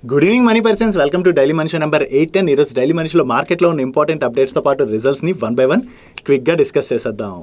Good evening money persons, welcome to daily మనిషి number 810. ఈరోజు daily మనిషిలో మార్కెట్లో ఉన్న ఇంపార్టెంట్ అప్డేట్స్తో పాటు రిజల్ట్స్ని 1 by 1 క్విక్గా డిస్కస్ చేసేద్దాం.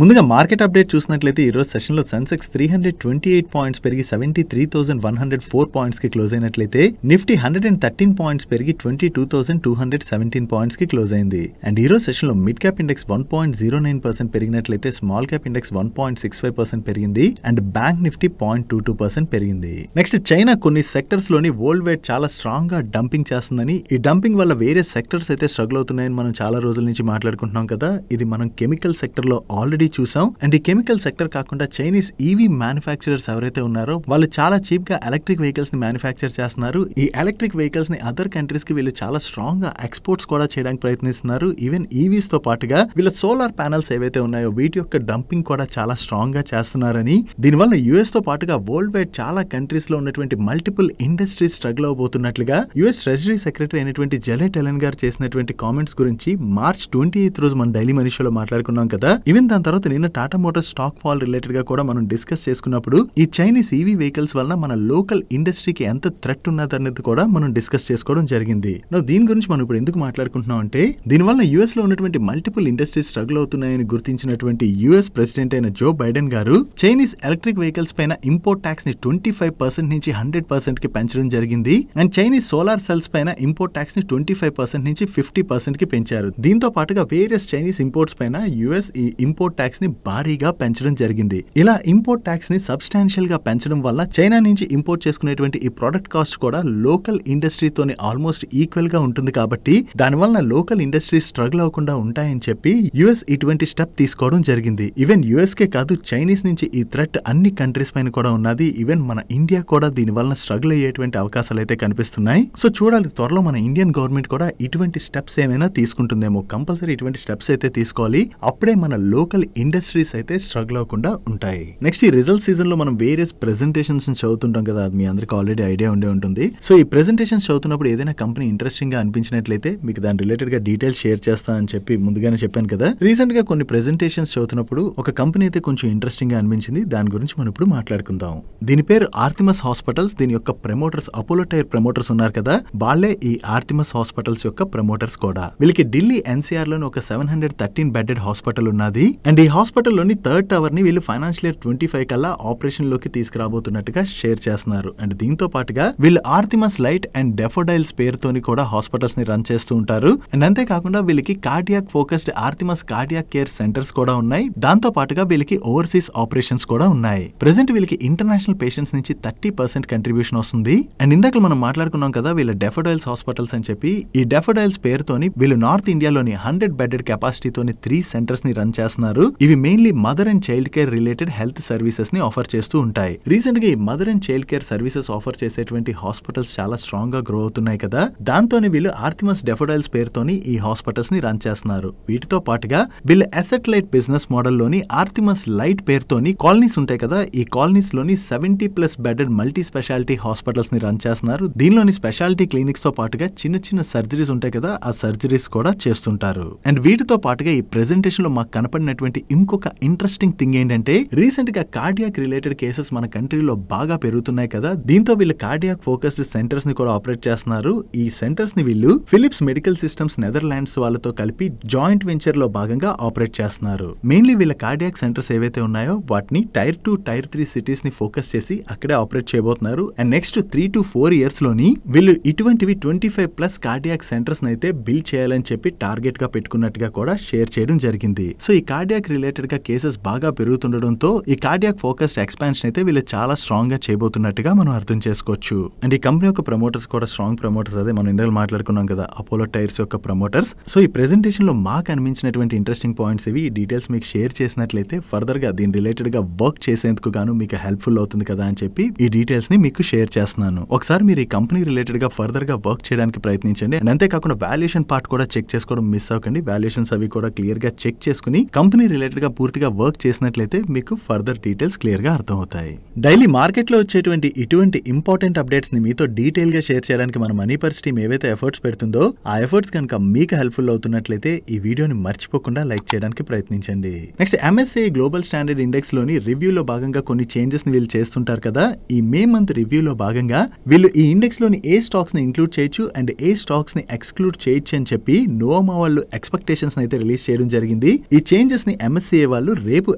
ముందుగా మార్కెట్ అప్డేట్ చూసినట్లయితే ఈరోజు సెషన్లో సెన్సెక్స్ 328 పాయింట్స్ పెరిగి 73,104 పాయింట్స్కి క్లోజ్ అయినట్లయితే నిఫ్టీ 113 పాయింట్స్ పెరిగి 22,217 పాయింట్స్కి క్లోజ్ అయింది. అండ్ ఈరోజు సెషన్లో మిడ్ క్యాప్ ఇండెక్స్ 1.09% పెరిగినట్లయితే స్మాల్ క్యాప్ ఇండెక్స్ 1.65% పెరిగింది. అండ్ బ్యాంక్ నిఫ్టీ 0.22% పెరిగింది. నెక్స్ట్ చైనా కొన్ని సెక్టర్స్ లోని వరల్డ్ వైడ్ చాలా స్ట్రాంగ్ గా డంపింగ్ చేస్తుందని, ఈ డంపింగ్ వల్ల వేరే సెక్టర్స్ అయితే స్ట్రగుల్ అవుతున్నాయని మనం చాలా రోజుల నుంచి మాట్లాడుకుంటున్నాం కదా. ఇది మనం కెమికల్ సెక్టర్ లో ఆల్రెడీ చూసాం. అండ్ ఈ కెమికల్ సెక్టర్ కాకుండా చైనీస్ ఈవీ మ్యానుఫ్యాక్చరర్స్ ఎవరైతే ఉన్నారో వాళ్ళు చాలా చీప్ గా ఎలక్ట్రిక్ వెహికల్స్ ని మ్యానుఫ్యాక్చర్ చేస్తున్నారు. ఈ ఎలక్ట్రిక్ వెహికల్స్ ని అదర్ కంట్రీస్ కి వీళ్ళు చాలా స్ట్రాంగ్ గా ఎక్స్పోర్ట్స్ కూడా చేయడానికి ప్రయత్నిస్తున్నారు. ఈవెన్ ఈవీస్ తో పాటుగా వీళ్ళ సోలార్ ప్యానల్స్ ఏవైతే ఉన్నాయో వీటి యొక్క డంపింగ్ కూడా చాలా స్ట్రాంగ్ గా చేస్తున్నారని, దీనివల్ల యుఎస్ తో పాటుగా వరల్డ్ వైడ్ చాలా కంట్రీస్ లో ఉన్నటువంటి మల్టిపుల్ ఇండస్ట్రీస్ స్ట్రగుల్ అవబోతున్నట్లుగా యుఎస్ ట్రెజరీ సెక్రటరీ అయినటువంటి జెనెట్ ఎలెన్ గారు చేసినటువంటి కామెంట్స్ గురించి మార్చ్ 28 రోజు మన డైలీ మనీషోలో మాట్లాడుకున్నాం కదా. ఈవెన్ దాని తర్వాత నిన్న Tata Motors stock fall related గా కూడా మనం డిస్కస్ చేసుకున్నప్పుడు ఈ చైనీస్ ఈవీ వెహికల్స్ వల్ల మన లోకల్ ఇండస్ట్రీకి ఎంత థ్రెట్ ఉన్నదనేది కూడా మనం డిస్కస్ చేసుకోవడం జరిగింది. దీని గురించి మనం ఇప్పుడు ఎందుకు మాట్లాడుకుంటున్నాం అంటే, దీనివల్ల యుఎస్ లో ఉన్నటువంటి మల్టిపుల్ ఇండస్ట్రీస్ స్ట్రగుల్ అవుతున్నాయని గుర్తించినటువంటి యుఎస్ ప్రెసిడెంట్ అయిన జో బైడెన్ గారు చైనీస్ ఎలక్ట్రిక్ వెహికల్స్ పైన ఇంపోర్ట్ ట్యాక్స్ ని 25% నుంచి 100% కి పెంచడం జరిగింది. అండ్ చైనీస్ సోలార్ సెల్స్ పైన ఇంపోర్ట్ ట్యాక్స్ ని 25% నుంచి 50% కి పెంచారు. దీంతో పాటుగా వేరియస్ చైనీస్ ఇంపోర్ట్స్ పైన యుఎస్ ఈ ఇంపోర్ట్ ట్యాక్స్ ని భారీగా పెంచడం జరిగింది. ఇలా ఇంపోర్ట్ ట్యాక్స్ ని సబ్స్టాన్షియల్ గా పెంచడం వల్ల చైనా నుంచి ఇంపోర్ట్ చేసుకునేటువంటి ఈ ప్రొడక్ట్ కాస్ట్ కూడా లోకల్ ఇండస్ట్రీతోని ఆల్మోస్ట్ ఈక్వల్ గా ఉంటుంది. కాబట్టి దానివల్ల లోకల్ ఇండస్ట్రీస్ స్ట్రగుల్ అవ్వకుండా ఉంటాయని చెప్పి యుఎస్ ఇటువంటి స్టెప్ తీసుకోవడం జరిగింది. ఈవెన్ యుఎస్ కే కాదు, చైనీస్ నుంచి ఈ థ్రెట్ అన్ని కంట్రీస్ పైన కూడా ఉన్నది. ఈవెన్ మన ఇండియా కూడా దీని వల్ల స్ట్రగుల్ అయ్యేటువంటి అవకాశాలు అయితే కనిపిస్తున్నాయి. సో చూడాలి, త్వరలో మన ఇండియన్ గవర్నమెంట్ కూడా ఇటువంటి స్టెప్స్ ఏమైనా తీసుకుంటుందేమో. కంపల్సరీ ఇటువంటి స్టెప్స్ అయితే తీసుకోవాలి. అప్పుడే మన లోకల్ ఇండస్ట్రీస్ అయితే స్ట్రగుల్ అవ్వకుండా ఉంటాయి. నెక్స్ట్ ఈ రిజల్ట్ సీజన్ లో మనం వేరియస్ ప్రెజెంటేషన్స్ చదువుతుంటాం కదా, అది మీ అందరికి ఆల్రెడీ ఐడియా ఉండే ఉంటుంది. సో ఈ ప్రెజెంటేషన్స్ చదువుతున్నప్పుడు ఏదైనా కంపెనీ ఇంట్రెస్టింగ్ గా అనిపించినట్లయితే మీకు దాని రిలేటెడ్ గా డీటెయిల్స్ షేర్ చేస్తా అని చెప్పి ముందుగానే చెప్పాను కదా. రీసెంట్ గా కొన్ని ప్రెజెంటేషన్స్ చదువుతున్నప్పుడు ఒక కంపెనీ అయితే కొంచెం ఇంట్రెస్టింగ్ గా అనిపించింది. దాని గురించి మనం ఇప్పుడు మాట్లాడుకుందాం. దీని పేరు ఆర్తిమస్ హాస్పిటల్స్. దీని యొక్క ప్రమోటర్స్ అపోలో టైర్ ప్రమోటర్స్ ఉన్నారు కదా, వాళ్ళే ఈ ఆర్తిమస్ హాస్పిటల్స్ యొక్క ప్రమోటర్స్ కూడా. వీళ్ళకి ఢిల్లీ ఎన్సీఆర్ లోని ఒక 713 బెడెడ్ హాస్పిటల్ ఉన్నది. అండ్ ఈ హాస్పిటల్ లోని థర్డ్ టవర్ ని వీళ్ళు ఫైనాన్షియల్ ఇయర్ 25 కల్లా ఆపరేషన్ లోకి తీసుకురాబోతున్నట్టుగా షేర్ చేస్తున్నారు. అండ్ దీంతో పాటుగా వీళ్ళు ఆర్తిమస్ లైట్ అండ్ డెఫోడైల్స్ పేరుతోని కూడా హాస్పిటల్స్ ని రన్ చేస్తూ ఉంటారు. అండ్ అంతేకాకుండా వీళ్ళకి cardiac focused Artemis cardiac care centres కూడా ఉన్నాయి. దాంతో పాటుగా వీళ్ళకి ఓవర్సీస్ ఆపరేషన్స్ కూడా ఉన్నాయి. ప్రెసెంట్ వీళ్ళకి ఇంటర్నేషనల్ పేషెంట్స్ నుంచి 30% కంట్రిబ్యూషన్ వస్తుంది. అండ్ ఇందాక మనం మాట్లాడుకున్నాం కదా వీళ్ళ డెఫోడైల్స్ హాస్పిటల్స్ అని చెప్పి. ఈ డెఫోడైల్స్ పేరుతోని వీళ్ళు నార్త్ ఇండియాలోని 100 బెడెడ్ కెపాసిటీతోని 3 సెంటర్స్ ని రన్ చేస్తున్నారు. ఇవి mainly mother and child care related health services ని ఆఫర్ చేస్తూ ఉంటాయి. రీసెంట్ గా ఈ mother and child care services offer చేసేటువంటి హాస్పిటల్స్ చాలా స్ట్రాంగ్ గా గ్రో అవుతున్నాయి కదా. దాంతోనే వీళ్ళు ఆర్తిమస్ డెఫోడైల్స్ పేరుతోని ఈ హాస్పిటల్స్ ని రన్ చేస్తున్నారు. వీటితో పాటుగా వీళ్ళు అసెట్ లైట్ బిజినెస్ మోడల్ లోని ఆర్తిమస్ లైట్ పేరుతోని కాలనీస్ ఉంటాయి కదా, ఈ కాలనీస్ లోని 70+ బెడెడ్ మల్టీ స్పెషాలిటీ హాస్పిటల్స్ ని రన్ చేస్తున్నారు. దీనిలోని స్పెషాలిటీ క్లినిక్స్ తో పాటుగా చిన్న చిన్న సర్జరీస్ ఉంటాయి కదా, ఆ సర్జరీస్ కూడా చేస్తుంటారు. అండ్ వీటితో పాటుగా ఈ ప్రెజెంటేషన్ లో మాకు కనపడినటువంటి ఇంకొక ఇంట్రెస్టింగ్ థింగ్ ఏంటంటే, రీసెంట్ గా కార్డియాక్ రిలేటెడ్ కేసెస్ మన కంట్రీలో బాగా పెరుగుతున్నాయి కదా. దీంతో వీళ్ళు కార్డియాక్ ఫోకస్డ్ సెంటర్స్ ని కూడా ఆపరేట్ చేస్తున్నారు. ఈ సెంటర్స్ ని వీళ్ళు ఫిలిప్స్ మెడికల్ సిస్టమ్స్ నెదర్లాండ్స్ వాళ్ళతో కలిపి జాయింట్ వెంచర్ లో భాగంగా ఆపరేట్ చేస్తున్నారు. మెయిన్లీ వీళ్ళ కార్డియాక్ సెంటర్స్ ఏవైతే ఉన్నాయో వాటిని టైర్ 2, టైర్ 3 సిటీస్ ని ఫోకస్ చేసి అక్కడే ఆపరేట్ చేయబోతున్నారు. అండ్ నెక్స్ట్ 3 to 4 ఇయర్స్ లోని వీళ్ళు ఇటువంటివి 25+ కార్డియాక్ సెంటర్స్ అయితే బిల్డ్ చేయాలని చెప్పి టార్గెట్ గా పెట్టుకున్నట్టుగా కూడా షేర్ చేయడం జరిగింది. సో ఈ కార్డియాక్ రిలేటెడ్ గా కేసెస్ బాగా పెరుగుతుండడంతో ఈ కార్డియాక్ ఫోకస్డ్ ఎక్స్పాన్షన్ అయితే వీళ్ళు చాలా స్ట్రాంగ్ గా చేయబోతున్నట్టుగా మనం అర్థం చేసుకోవచ్చు. అండ్ ఈ కంపెనీ యొక్క ప్రమోటర్స్ కూడా స్ట్రాంగ్ ప్రమోటర్స్. అదే మనం ఇందులో మాట్లాడుకున్నాం కదా, అపోలో టైర్స్ యొక్క ప్రమోటర్స్. సో ఈ ప్రెజెంటేషన్ లో మాకు అనిపించినటువంటి ఇంట్రెస్టింగ్ పాయింట్స్ ఇవి. ఈ డీటెయిల్స్ మీకు షేర్ చేసినట్లయితే ఫర్దర్ గా దీని రిలేటెడ్ గా వర్క్ చేసేందుకు గాను మీకు హెల్ప్ఫుల్ అవుతుంది కదా అని చెప్పి ఈ డీటెయిల్స్ ని మీకు షేర్ చేస్తున్నాను. ఒకసారి మీరు ఈ కంపెనీ రిలేటెడ్ గా ఫర్దర్ గా వర్క్ చేయడానికి ప్రయత్నించండి. అండ్ అంతేకాకుండా వాల్యుయేషన్ పార్ట్ కూడా చెక్ చేసుకోవడం మిస్ అవ్వకండి. వాల్యుయేషన్స్ అవి కూడా క్లియర్ గా చెక్ చేసుకుని కంపెనీ రిలేటెడ్ గా పూర్తిగా వర్క్ చేసినట్లయితే మీకు ఫర్దర్ డీటెయిల్స్ క్లియర్ గా అర్థమవుతాయి. డైలీ మార్కెట్ లో వచ్చేటువంటి ఇటువంటి ఇంపార్టెంట్ అప్డేట్స్ ని మీతో డీటెయిల్ గా షేర్ చేయడానికి మన మనీ పర్స్ టీమ్ ఏవైతే ఎఫర్ట్స్ పెడుతుందో ఆ ఎఫర్ట్స్ కనుక మీకు హెల్ప్ఫుల్ అవుతున్నట్లయితే ఈ వీడియోని మర్చిపోకుండా లైక్ చేయడానికి ప్రయత్నించండి. Next MSCI global standard index లోని రివ్యూలో భాగంగా కొన్ని చేంజెస్ ని వీళ్ళు చేస్తుంటారు కదా. ఈ మే మంత్ రివ్యూలో భాగంగా వీళ్ళు ఈ ఇండెక్స్ లోని ఏ స్టాక్స్ ని ఇంక్లూడ్ చేయొచ్చు అండ్ ఏ స్టాక్స్ ని ఎక్స్క్లూడ్ చేయొచ్చు అని చెప్పి నోవమా వాళ్ళు ఎక్స్పెక్టేషన్స్ అయితే రిలీజ్ చేయడం జరిగింది. ఈ చేంజెస్ ని MSCI వాళ్ళు రేపు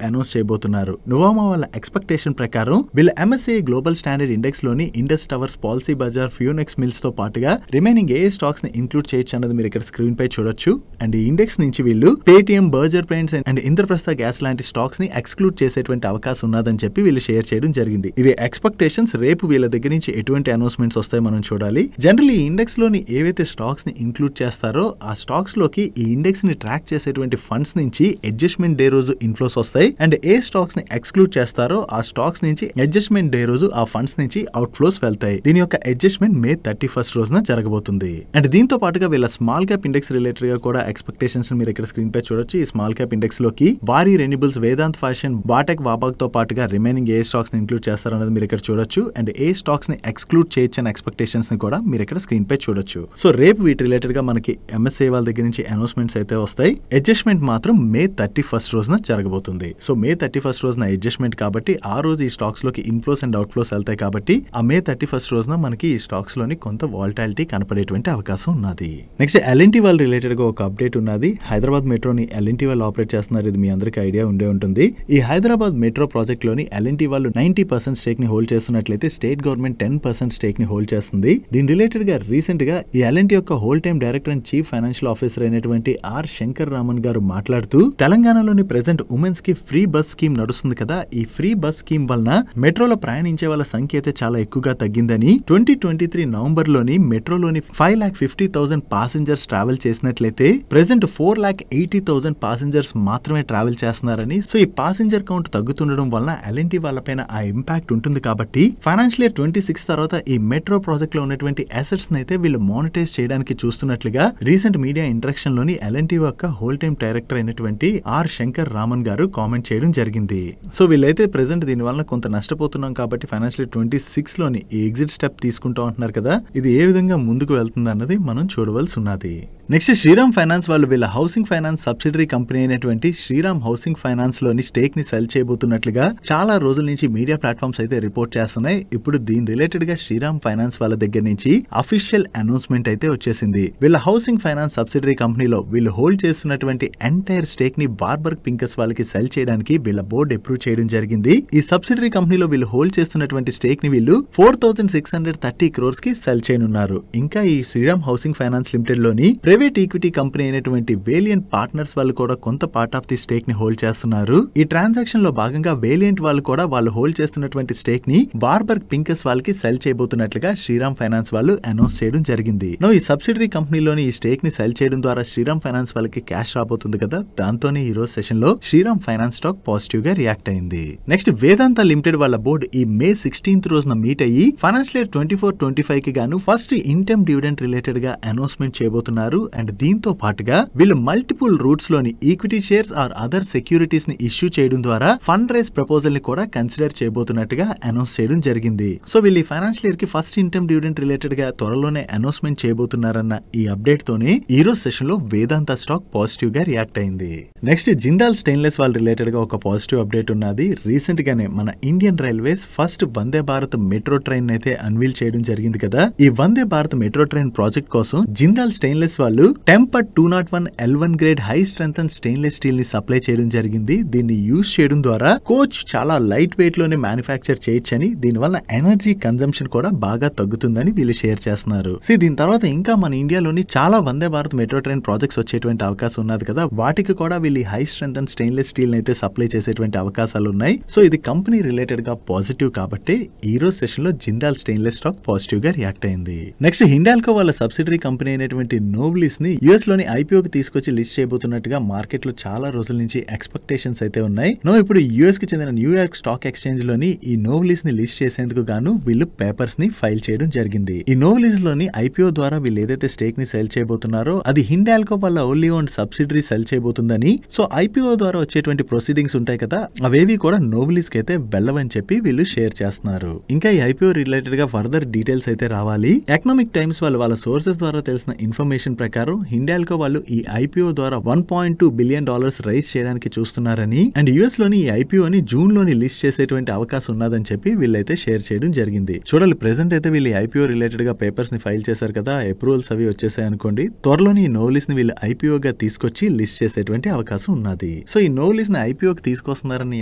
అనౌన్స్ చేయబోతున్నారు. నోవమా వాళ్ళ ఎక్స్పెక్టేషన్ ప్రకారం వీళ్ళు MSCI గ్లోబల్ స్టాండర్డ్ ఇండెక్స్ లోని ఇండస్ టవర్స్, పాలసీ బజార్, ఫ్యూనెక్స్ మిల్స్ తో పాటుగా రిమైనింగ్ ఏ స్టాక్స్ ని ఇంక్లూడ్ చేయొచ్చు అన్నది మీరు ఇక్కడ స్క్రీన్ పై చూడొచ్చు. అండ్ ఈ ఇండెక్స్ నుంచి వీళ్ళు Paytm, Berger paints and Indraprastha gas లాంటి స్టాక్స్ ని ఎక్స్క్లూడ్ చేసేటువంటి అవకాశం ఉన్నదని చెప్పి వీళ్ళు షేర్ చేయడం జరిగింది. ఇవి ఎక్స్పెక్టేషన్స్. రేపు వీళ్ళ దగ్గర నుంచి ఎటువంటి అనౌన్స్మెంట్స్ వస్తాయో మనం చూడాలి. జనరల్లీ ఈ ఇండెక్స్ లోని ఏవైతే స్టాక్స్ ని ఇంక్లూడ్ చేస్తారో ఆ స్టాక్స్ లోకి ఈ ఇండెక్స్ ని ట్రాక్ చేసేటువంటి ఫండ్స్ నుంచి అడ్జస్ట్మెంట్ డే రోజు ఇన్ఫ్లోస్ వస్తాయి. అండ్ ఏ స్టాక్స్ ని ఎక్స్క్లూడ్ చేస్తారో ఆ స్టాక్స్ నుంచి అడ్జస్ట్మెంట్ డే రోజు ఆ ఫండ్స్ నుంచి అవుట్ ఫ్లోస్ వెళ్తాయి. దీని యొక్క అడ్జస్ట్మెంట్ మే 31 రోజున జరగబోతుంది. అండ్ దీంతో పాటుగా వీళ్ళ స్మాల్ క్యాప్ ఇండెక్స్ రిలేటెడ్ గా కూడా ఎక్స్పెక్టేషన్స్ మీరు ఇక్కడ స్క్రీన్ పై చూడొచ్చు. ఈ స్మాల్ క్యాప్ ఇండెక్స్ లోకి భారీ రెన్యూబుల్స్, వేదాంత్ ఫ్యాషన్, బాటెక్, వాబాగ్ తో పాటుగా రిమైనింగ్ ఏ స్టాక్స్ ని ఇంక్లూడ్ చేస్తారన్నది మీరు ఇక్కడ చూడొచ్చు. అండ్ ఏ స్టాక్స్ ని ఎక్స్క్లూడ్ చేయొచ్చు అనే ఎక్స్పెక్టేషన్స్ ని కూడా మీరు ఇక్కడ స్క్రీన్ పై చూడొచ్చు. సో రేపు వీటి రిలేటెడ్ గా మనకి MSCI వాళ్ళ దగ్గర నుంచి అనౌన్స్మెంట్స్ అయితే వస్తాయి. అడ్జస్ట్మెంట్ మాత్రం మే 31 రోజున జరగబోతుంది. సో మే 31 రోజున అడ్జస్ట్మెంట్ కాబట్టి ఆ రోజు ఈ స్టాక్స్ లోకి ఇన్ఫ్లోస్ అండ్ అవుట్ ఫ్లోస్ వెళ్తాయి కాబట్టి ఆ మే 31 రోజున మనకి ఈ స్టాక్స్ లోని కొంత వాలటాలిటీ కనపడేటువంటి అవకాశం ఉన్నది. నెక్స్ట్ L&T వాళ్ళ రిలేటెడ్ గా ఒక అప్డేట్ ఉన్నది. హైదరాబాద్ మెట్రోని L&T వాళ్ళు ఆపరేట్ చేస్తున్నారు. ఇది మీ అందరికీ ఐడియా ఉండే ఉంటుంది. ఈ హైదరాబాద్ మెట్రో ప్రాజెక్ట్ లోని L&T వాళ్ళు 90% స్టేక్ ని హోల్డ్ చేస్తున్నట్లయితే స్టేట్ గవర్నమెంట్ 10% స్టేక్ ని హోల్డ్ చేస్తుంది. దీని రిలేటెడ్ గా రీసెంట్ గా ఈ L&T యొక్క whole time director and chief financial officer అయినటువంటి ఆర్ శంకర్ రామన్ గారు మాట్లాడుతూ తెలంగాణలోని ప్రెసెంట్ ఉమెన్స్ కి ఫ్రీ బస్ స్కీమ్ నడుస్తుంది కదా. ఈ ఫ్రీ బస్ స్కీమ్ వలన మెట్రోలో ప్రయాణించే వాళ్ళ సంఖ్య అయితే చాలా ఎక్కువగా తగ్గిందని 2023 నవంబర్ లోని మెట్రోలోని 5,50,000 పాసెంజర్స్ ట్రావెల్ చేసినట్లయితే ప్రెసెంట్ 4,80,000 పాసెంజర్స్ మాత్రమే ట్రావెల్ చేస్తున్నారని. సో ఈ పాసెంజర్ కౌంట్ తగ్గుతుండడం వలన L&T వాళ్ళపైన ఆ ఇంపాక్ట్ ఉంటుంది కాబట్టి ఫైనాన్షియల్ ఇయర్ 26 తర్వాత ఈ మెట్రో ప్రాజెక్ట్ లో ఉన్నటువంటి అసెట్స్ అయితే వీళ్ళు మానిటైజ్ చేయడానికి చూస్తున్నట్లుగా రీసెంట్ మీడియా ఇంటరాక్షన్ లోని L&T యొక్క హోల్ టైమ్ డైరెక్టర్ అయినటువంటి ఆర్ శంకర్ రామన్ గారు కామెంట్ చేయడం జరిగింది. సో వీళ్ళైతే ప్రెసెంట్ దీని వల్ల కొంత నష్టపోతున్నాం కాబట్టి ఫైనాన్షియల్ ఇయర్ 26 లోని ఈ ఎగ్జిట్ స్టెప్ తీసుకుంటా ఉంటున్నారు కదా. ఇది ఏ విధంగా ముందుకు వెళ్తుంది అన్నది మనం చూడవలసి ఉన్నది. నెక్స్ట్ శ్రీరామ్ ఫైనాన్స్ వాళ్ళు వీళ్ళ హౌసింగ్ ఫైనాన్స్ సబ్సిడరీ కంపెనీ అయినటువంటి శ్రీరామ్ హౌసింగ్ ఫైనాన్స్ లోని స్టేక్ ని సెల్ చేయబోతున్నట్లుగా చాలా రోజుల నుంచి మీడియా ప్లాట్ఫామ్స్ అయితే రిపోర్ట్ చేస్తున్నాయి. ఇప్పుడు దీని రిలేటెడ్ గా శ్రీరామ్ ఫైనాన్స్ వాళ్ళ దగ్గర నుంచి అఫీషియల్ అనౌన్స్మెంట్ అయితే వచ్చేసింది. వీళ్ళ హౌసింగ్ ఫైనాన్స్ సబ్సిడరీ కంపెనీలో వీళ్ళు హోల్డ్ చేస్తున్నటువంటి ఎంటైర్ స్టేక్ ని బార్బర్గ్ పింకస్ వాళ్ళకి సెల్ చేయడానికి వీళ్ళ బోర్డు అప్రూవ్ చేయడం జరిగింది. ఈ సబ్సిడరీ కంపెనీలో వీళ్ళు హోల్డ్ చేస్తున్నటువంటి స్టేక్ ని వీళ్ళు 4,630 crores కి సెల్ చేయనున్నారు. ఇంకా ఈ శ్రీరామ్ హౌసింగ్ ఫైనాన్స్ లిమిటెడ్ లోని ప్రైవేట్ ఈక్విటీ కంపెనీ అయినటువంటి వేలియంట్ పార్ట్నర్స్ వాళ్ళు కూడా కొంత పార్ట్ ఆఫ్ ది స్టేక్ ని హోల్డ్ చేస్తున్నారు. ఈ ట్రాన్సాక్షన్ లో భాగంగా వేలియంట్ వాళ్ళు కూడా వాళ్ళు హోల్డ్ చేస్తున్నటువంటి స్టేక్ ని బార్బర్గ్ పింకస్ వాళ్ళకి సెల్ చేయబోతున్నట్లుగా శ్రీరామ్ ఫైనాన్స్ వాళ్ళు అనౌన్స్ చేయడం జరిగింది. ఈ సబ్సిడరీ కంపెనీలోని ఈ స్టేక్ ని సెల్ చేయడం ద్వారా శ్రీరామ్ ఫైనాన్స్ వాళ్ళకి క్యాష్ రాబోతుంది కదా. దాంతోనే ఈ రోజు సెషన్ లో శ్రీరామ్ ఫైనాన్స్ స్టాక్ పాజిటివ్ గా రియాక్ట్ అయింది. నెక్స్ట్ వేదాంత లిమిటెడ్ వాళ్ళ బోర్డు ఈ మే 16th రోజున మీట్ అయ్యి ఫైనాన్షియల్ ఇయర్ 24-25 కి గాను ఫస్ట్ ఇన్కమ్ డివిడెండ్ రిలేటెడ్ గా అనౌన్స్మెంట్ చేయబోతున్నారు. అండ్ దీంతో పాటుగా వీళ్ళు మల్టిపుల్ రూట్స్ లోని equity shares or other securities ని ఇష్యూ చేయడం ద్వారా ఫండ్ రైజ్ ప్రపోజల్ ని కూడా కన్సిడర్ చేయబోతున్నట్టుగా అనౌన్స్ చేయడం జరిగింది. సో వీళ్ళు ఈ ఫైనాన్షియల్ ఇయర్ కి ఫస్ట్ ఇన్కమ్ డివిడెండ్ రిలేటెడ్ గా త్వరలోనే అనౌన్స్మెంట్ చేయబోతున్నారన్న ఈ అప్డేట్ తోనే ఈ రోజు సెషన్ లో వేదాంత స్టాక్ పాజిటివ్ గా రియాక్ట్ అయింది. నెక్స్ట్ జిందాల్ స్టెయిన్లెస్ వాళ్ళ రిలేటెడ్ గా ఒక పాజిటివ్ అప్డేట్ ఉన్నది. రీసెంట్ గానే మన Indian railways first Vande Bharat metro train అయితే అన్వీల్ చేయడం జరిగింది కదా. ఈ Vande Bharat metro train project కోసం జిందాల్ స్టెయిన్లెస్ వాళ్ళు temper 201 L1 grade high strength and stainless steel ని సప్లై చేయడం జరిగింది. దీన్ని యూజ్ చేయడం ద్వారా కోచ్ చాలా లైట్ వెయిట్ లోనే మ్యానుఫ్యాక్చర్ చేయొచ్చని, దీనివల్ల ఎనర్జీ కన్జంప్షన్ కూడా బాగా తగ్గుతుందని వీళ్ళు షేర్ చేస్తున్నారు. దీని తర్వాత ఇంకా మన ఇండియాలోని చాలా Vande Bharat metro train projects వచ్చేటువంటి అవకాశం ఉన్నది కదా. వాటికి కూడా వీళ్ళు high strength and stainless steel అయితే సప్లై చేసేటువంటి అవకాశాలు ఉన్నాయి. సో ఇది కంపెనీ రిలేటెడ్ గా పాజిటివ్ కాబట్టి ఈ రోజు సెషన్ లో జిందాల్ స్టెయిన్లెస్ స్టాక్ పాజిటివ్ గా రియాక్ట్ అయింది. నెక్స్ట్ హిండాల్కో వాళ్ళ సబ్సిడరీ కంపెనీ అయినటువంటి నోబ్లీ నోవ్లిస్ ని యుఎస్ లోని ఐపీఓకి తీసుకొచ్చి లిస్ట్ చేయబోతున్నట్టుగా మార్కెట్ లో చాలా రోజుల నుంచి ఎక్స్పెక్టేషన్స్ అయితే ఉన్నాయి. ఇప్పుడు యుఎస్ కి చెందిన న్యూయార్క్ స్టాక్ ఎక్స్చేంజ్ లోని ఈ నోవ్లిస్ ని లిస్ట్ చేసేందుకు గాను వీళ్ళు పేపర్స్ ని ఫైల్ చేయడం జరిగింది. ఈ నోవ్లిస్ లోని ఐపీఓ ద్వారా వీళ్ళు ఏదైతే స్టేక్ ని సెల్ చేయబోతున్నారో అది హిండాల్కో వాళ్ళ ఓన్లీ ఓన్ సబ్సిడరీ సెల్ చేయబోతుందని, సో ఐపీఓ ద్వారా వచ్చేటువంటి ప్రొసీడింగ్స్ ఉంటాయి కదా, అవేవి కూడా నోవ్లిస్ కి అయితే వెళ్ళవని చెప్పి వీళ్ళు షేర్ చేస్తున్నారు. ఇంకా ఈ ఐపీఓ రిలేటెడ్ గా ఫర్దర్ డీటెయిల్స్ అయితే రావాలి. ఎకనామిక్ టైమ్స్ వాళ్ళ సోర్సెస్ ద్వారా తెలిసిన ఇన్ఫర్మేషన్ ప్రకారం హిండాల్కో వాళ్ళు ఈ ఐపీఓ ద్వారా $1.2 బిలియన్ రైజ్ చేయడానికి చూస్తున్నారని, అండ్ యుఎస్ లోని ఈ ఐపీఓని జూన్ లోని లిస్ట్ చేసేటువంటి అవకాశం ఉన్నదని చెప్పి వీళ్ళైతే షేర్ చేయడం జరిగింది. చూడాలి, ప్రెసెంట్ అయితే వీళ్ళు ఐపీఓ రిలేటెడ్ గా పేపర్స్ ని ఫైల్ చేశారు కదా, అప్రూవల్స్ అవి వచ్చేసాయి అనుకోండి. త్వరలోని ఈ నోవ్లిస్ ని వీళ్ళు ఐపీఓ గా తీసుకొచ్చి లిస్ట్ చేసేటువంటి అవకాశం ఉన్నది. సో ఈ నోవ్లిస్ ని ఐపీఓకి తీసుకొస్తున్నారని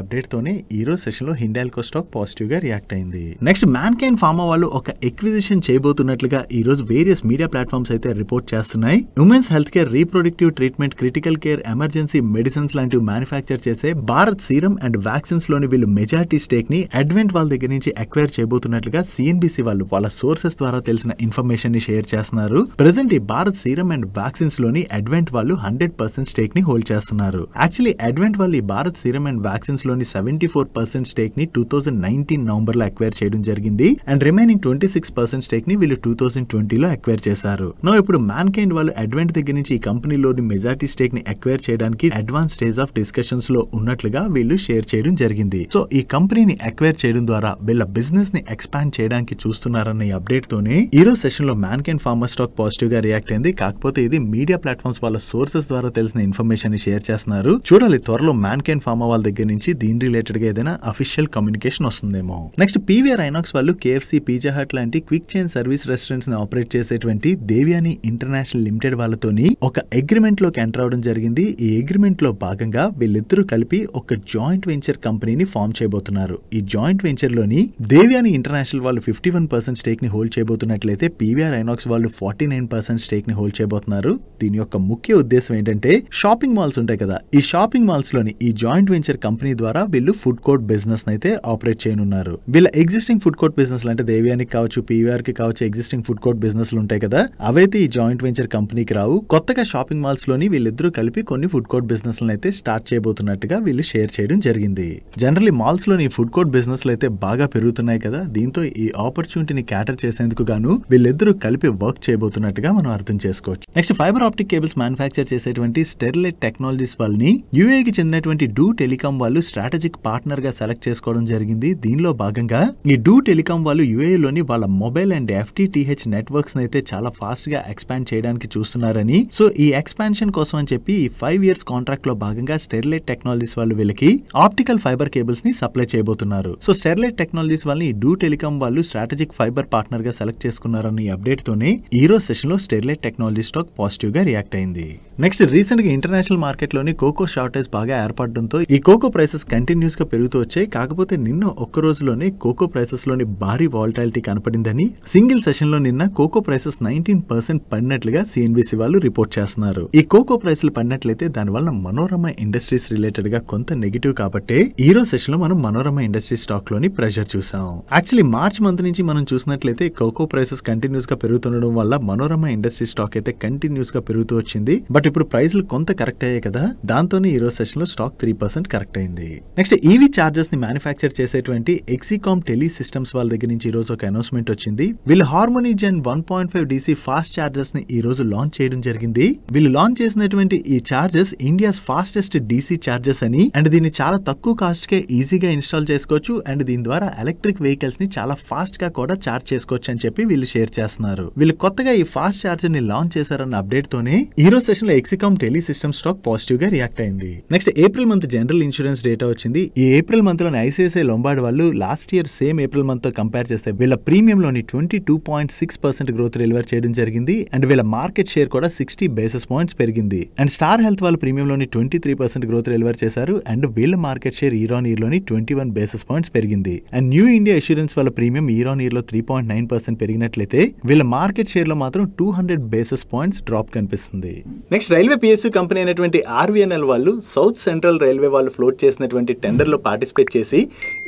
అప్డేట్ తోనే ఈ రోజు సెషన్ లో హిండాల్కో స్టాక్ పాజిటివ్ గా రియాక్ట్ అయింది. నెక్స్ట్ మ్యాన్కైండ్ ఫార్మా వాళ్ళు ఒక ఎక్విజిషన్ చేయబోతున్నట్లుగా ఈ రోజు వేరియస్ మీడియా ప్లాట్ఫామ్స్ అయితే రిపోర్ట్ చేస్తున్నాయి. Women's health care, reproductive treatment, critical care, emergency medicines లాంటివి మ్యానుఫ్యాక్చర్ చేసే భారత్ సీరం అండ్ వ్యాక్సిన్స్ లోని వీళ్ళు మెజారిటీ స్టేక్ ని అడ్వెంట్ వాళ్ళ దగ్గర నుంచి అక్వైర్ చేయబోతున్నట్లుగా సిఎన్బిసి వాళ్ళు వాళ్ళ సోర్సెస్ ద్వారా తెలిసిన ఇన్ఫర్మేషన్ ని షేర్ చేస్తున్నారు. ప్రెసెంట్ ఈ భారత్ సీరం అండ్ వ్యాక్సిన్స్ లోని అడ్వెంట్ వాళ్ళు 100% స్టేక్ ని హోల్డ్ చేస్తున్నారు. యాక్చువల్లీ అడ్వెంట్ వాళ్ళు ఈ భారత్ సీరం అండ్ వ్యాక్సిన్స్ లోని 74% స్టేక్ ని 2019 నవంబర్ లో అక్వైర్ చేయడం జరిగింది. అండ్ రిమైనింగ్ 26% స్టేక్ ని వీళ్ళు 2020 లో అక్వైర్ చేశారు. ఇప్పుడు మ్యాన్కైండ్ వాళ్ళు అడ్వెంట్ దగ్గర నుంచి ఈ కంపెనీలోని మెజారిటీ స్టేక్ ని అక్వైర్ చేయడానికి అడ్వాన్స్ స్టేజ్ ఆఫ్ డిస్కషన్స్ లో ఉన్నట్లుగా వీళ్ళు షేర్ చేయడం జరిగింది. సో ఈ కంపెనీని అక్వైర్ చేయడం ద్వారా వీళ్ళ బిజినెస్ ని ఎక్స్పాండ్ చేయడానికి చూస్తున్నారన్న ఈ అప్డేట్ తోనే ఈ రోజు సెషన్ లో మ్యాన్కైండ్ ఫార్మా స్టాక్ పాజిటివ్ గా రియాక్ట్ అయింది. కాకపోతే ఇది మీడియా ప్లాట్ఫామ్స్ వాళ్ళ సోర్సెస్ ద్వారా తెలిసిన ఇన్ఫర్మేషన్ ని షేర్ చేస్తున్నారు. చూడాలి, త్వరలో మ్యాన్కైండ్ ఫార్మా వాళ్ళ దగ్గర నుంచి దీని రిలేటెడ్ గా ఏదైనా అఫీషియల్ కమ్యూనికేషన్ వస్తుందేమో. నెక్స్ట్ పీవీఆర్ ఐనాక్స్ వాళ్ళు కేఎఫ్సీ, పిజ్జా హట్ లాంటి క్విక్ చైన్ సర్వీస్ రెస్టారెంట్స్ ని ఆపరేట్ చేసేటువంటి దేవ్యాని ఇంటర్నేషనల్ లిమిటెడ్ వాళ్ళతోని ఒక అగ్రిమెంట్ లోకి ఎంటర్ అవడం జరిగింది. ఈ అగ్రిమెంట్ లో భాగంగా వీళ్ళిద్దరూ కలిపి ఒక జాయింట్ వెంచర్ కంపెనీని ఫామ్ చేయబోతున్నారు. ఈ జాయింట్ వెంచర్ లోని దేవ్యాని ఇంటర్నేషనల్ వాళ్ళు 51% స్టేక్ ని హోల్డ్ చేయబోతున్నట్లయితే పీవీఆర్ ఐనాక్స్ వాళ్ళు 49% స్టేక్ ని హోల్డ్ చేయబోతున్నారు. దీని యొక్క ముఖ్య ఉద్దేశం ఏంటంటే షాపింగ్ మాల్స్ ఉంటాయి కదా, ఈ షాపింగ్ మాల్స్ లోని ఈ జాయింట్ వెంచర్ కంపెనీ ద్వారా వీళ్ళు ఫుడ్ కోర్ట్ బిజినెస్ అయితే ఆపరేట్ చేయనున్నారు. వీళ్ళ ఎగ్జిస్టింగ్ ఫుడ్ కోర్ట్ బిజినెస్ అంటే దేవ్యానికి కావచ్చు, పీవీఆర్ కి కావచ్చు, ఎగ్జిస్టింగ్ ఫుడ్ కోర్ట్ బిజినెస్ ఉంటాయి కదా, అవైతే ఈ జాయింట్ వెంచర్ కంపెనీకి రావు. కొత్తగా షాపింగ్ మాల్స్ లోని వీళ్ళిద్దరూ కలిపి కొన్ని ఫుడ్ కోర్ట్ బిజినెస్ అయితే స్టార్ట్ చేయబోతున్నట్టుగా వీళ్ళు షేర్ చేయడం జరిగింది. జనరల్లీ మాల్స్ లోని ఫుడ్ కోర్ట్ బిజినెస్ అయితే బాగా పెరుగుతున్నాయి కదా, దీంతో ఈ ఆపర్చునిటీని క్యాటర్ చేసేందుకు గాను వీళ్ళిద్దరూ కలిపి వర్క్ చేయబోతున్నట్టుగా మనం అర్థం చేసుకోవచ్చు. Next fibre optic cables manufacture చేసేటువంటి స్టెర్లైట్ టెక్నాలజీస్ వాళ్ళని యుఏకి చెందినటువంటి డూ టెలికాం వాళ్ళు స్ట్రాటజిక్ పార్ట్నర్ గా సెలెక్ట్ చేసుకోవడం జరిగింది. దీనిలో భాగంగా ఈ డూ టెలికాం వాళ్ళు యుఏ లోని వాళ్ళ మొబైల్ అండ్ FTTH నెట్వర్క్స్ అయితే చాలా ఫాస్ట్ గా ఎక్స్పాండ్ చేయడానికి చూస్తున్నారని, సో ఈ ఎక్స్పాన్షన్ కోసం అని చెప్పి ఈ 5 years కాంట్రాక్ట్ లో భాగంగా స్టెర్లైట్ టెక్నాలజీస్ వాళ్ళు వీళ్ళకి ఆప్టికల్ ఫైబర్ కేబుల్స్ ని సప్లై చేయబోతున్నారు. సో స్టెర్లైట్ టెక్నాలజీస్ వాళ్ళని డూ టెలికాం వాళ్ళు స్ట్రాటజిక్ ఫైబర్ పార్ట్నర్ గా సెలెక్ట్ చేసుకున్నారని ఈ అప్డేట్ తోనే ఈ రోజు సెషన్ లో స్టెర్లైట్ టెక్నాలజీ స్టాక్ పాజిటివ్ గా రియాక్ట్ అయింది. నెక్స్ట్ రీసెంట్ గా ఇంటర్నేషనల్ మార్కెట్ లోని కోకో షార్టేజ్ బాగా ఏర్పడడంతో ఈ కోకో ప్రైసెస్ కంటిన్యూస్ గా పెరుగుతూ వచ్చాయి. కాకపోతే నిన్న ఒక్క రోజులోనే కోకో ప్రైసెస్ లోని భారీ వాలటాలిటీ కనపడిందని, సింగిల్ సెషన్ లో నిన్న కోకో ప్రైసెస్ 19% పడినట్లుగా సిఎన్బిసి వాళ్ళు రిపోర్ట్ చేస్తున్నారు. ఈ కోకో ప్రైస్లు పడినట్లయితే దానివల్ల మనోరమ ఇండస్ట్రీస్ రిలేటెడ్ గా కొంత నెగిటివ్ కాబట్టి ఈ రోజు సెషన్ లో మనం మనోరమ ఇండస్ట్రీ స్టాక్ లోని ప్రెషర్ చూసాం. యాక్చువల్లీ మార్చ్ మంత్ నుంచి మనం చూసినట్లయితే కోకో ప్రైసెస్ కంటిన్యూస్ గా పెరుగుతుండడం వల్ల మనోరమ ఇండస్ట్రీ స్టాక్ అయితే కంటిన్యూస్ గా పెరుగుతూ వచ్చింది. బట్ ఇప్పుడు ప్రైస్లు కొంత కరెక్ట్ అయ్యాయి కదా, దాంతోనే ఈ రోజు సెషన్ లో స్టాక్ 3% కరెక్ట్ అయింది. నెక్స్ట్ ఈవీ చార్జర్స్ ని మ్యానుఫ్యాక్చర్ చేసేటువంటి ఎక్సికామ్ టెలి సిస్టమ్స్ వాళ్ళ దగ్గర నుంచి ఈ రోజు ఒక అనౌన్స్మెంట్ వచ్చింది. వీళ్ళు హార్మోనీ జెన్ 1.5 DC ఫాస్ట్ చార్జర్స్ ని ఈ రోజు లాంచ్ చేయడం జరిగింది. వీళ్ళు లాంచ్ చేసినటువంటి ఈ chargers India's fastest DC chargers అని, అండ్ దీన్ని చాలా తక్కువ కాస్ట్ కే ఈజీగా ఇన్స్టాల్ చేసుకోవచ్చు, అండ్ దీని ద్వారా ఎలక్ట్రిక్ వెహికల్స్ ని చాలా ఫాస్ట్ గా కూడా చార్జ్ చేసుకోవచ్చు అని చెప్పి వీళ్ళు షేర్ చేస్తున్నారు. వీళ్ళు కొత్తగా ఈ ఫాస్ట్ చార్జర్ ని లాంచ్ చేశారన్న అప్డేట్ తోనే ఈ రోజు సెషన్ లో Exicom tele system stock positive గా రియాక్ట్ అయింది. Next April month general insurance data వచ్చింది. ఈ ఏప్రిల్ మంత్ లోని ఐసిఐసిఐ లొంబార్డ్ వాళ్ళు last year same April month తో కంపేర్ చేస్తే వీళ్ళ ప్రీమియం లోని 22.6% గ్రోత్ డెలివర్ చేయడం జరిగింది. అండ్ వీళ్ళ మార్కెట్ షేర్ కూడా 60 basis points పెరిగింది. అండ్ స్టార్ హెల్త్ వాళ్ళ ప్రీమియం లోని 23% గ్రోత్ డెలివర్ చేశారు. అండ్ వీళ్ళ market share year on year లోని 21 basis points పెరిగింది. అండ్ న్యూ ఇండియా ఇన్సూరెన్స్ వాళ్ళ ప్రీమియం ఇయర్ ఆన్ ఇయర్ లో 3.9% పెరిగినట్లయితే వీళ్ళ మార్కెట్ షేర్ లో మాత్రం 200 basis points డ్రాప్ కనిపిస్తుంది. నెక్స్ట్ రైల్వే పిఎస్యూ కంపెనీ అయినటువంటి ఆర్వీఎన్ఎల్ వాళ్ళు సౌత్ సెంట్రల్ రైల్వే వాళ్ళు ఫ్లోట్ చేసినటువంటి టెండర్ లో పార్టిసిపేట్ చేసి